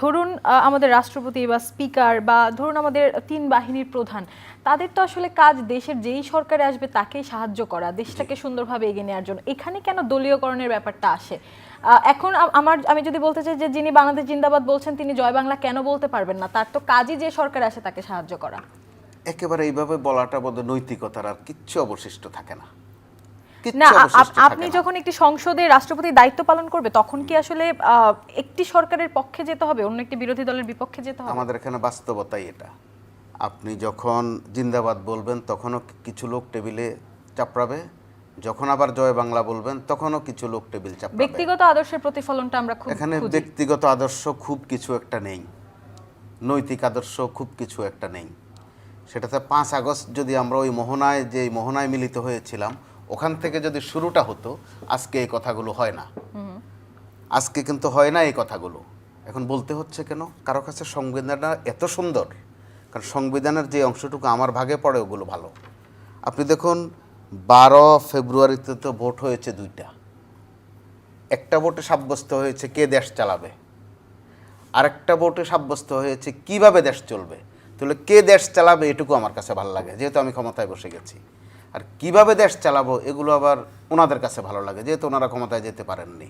ধরুন আমাদের রাষ্ট্রপতি বা স্পিকার বা ধরুন আমাদের তিন বাহিনীর প্রধান, তাদের তো আসলে কাজ দেশের যেই সরকারে আসবে তাকেই সাহায্য করা, দেশটাকে সুন্দরভাবে এগিয়ে নেওয়ার জন্য। এখানে কেন দলীয়করণের ব্যাপারটা আসে? এখন আমি যদি বলতে চাই যে যিনি বাংলাদেশ জিন্দাবাদ বলছেন তিনি জয় বাংলা কেন বলতে পারবেন না? তার তো কাজই যে সরকার আসে তাকে সাহায্য করা। একেবারে এইভাবে বলাটা বোধহয় নৈতিকতার আর কিচ্ছু অবশিষ্ট থাকে না। না, কিচ্ছু অবশিষ্ট আপনি থাকে না। যখন একটি সংসদে রাষ্ট্রপতি দায়িত্ব পালন করবে তখন কি আসলে একটি সরকারের পক্ষে যেতে হবে, অন্য একটি বিরোধী দলের বিপক্ষে যেতে হবে? আমাদের এখানে বাস্তবতাই এটা। আপনি যখন জিন্দাবাদ বলবেন তখনও কিছু লোক টেবিলে চাপড়াবে, যখন আবার জয় বাংলা বলবেন তখনও কিছু লোক টেবিল চাপড়াবে। ব্যক্তিগত আদর্শের প্রতিফলনটা আমরা খুব এখানে খুঁজি। ব্যক্তিগত আদর্শ খুব কিছু একটা নেই, নৈতিক আদর্শ খুব কিছু একটা নেই। সেটাতে 5 আগস্ট যদি আমরা ওই মোহনায়, যে মোহনায় মিলিত হয়েছিলাম, ওখান থেকে যদি শুরুটা হতো, আজকে এই কথাগুলো হয় না। আজকে কিন্তু হয় না এই কথাগুলো। এখন বলতে হচ্ছে কেন? কারো কাছে সংবিধানটা এত সুন্দর, কারণ সংবিধানের যে অংশটুকু আমার ভাগে পড়ে ওগুলো ভালো। আপনি দেখুন 12 ফেব্রুয়ারিতে তো ভোট হয়েছে 2টা। একটা ভোটে সাব্যস্ত হয়েছে কে দেশ চালাবে, আরেকটা ভোটে সাব্যস্ত হয়েছে কিভাবে দেশ চলবে। তাহলে কে দেশ চালাবে এটুকু আমার কাছে ভালো লাগে, যেহেতু আমি ক্ষমতায় বসে গেছি। আর কিভাবে দেশ চালাবো এগুলো আবার ওনাদের কাছে ভালো লাগে, যেহেতু ওনারা ক্ষমতায় যেতে পারেননি।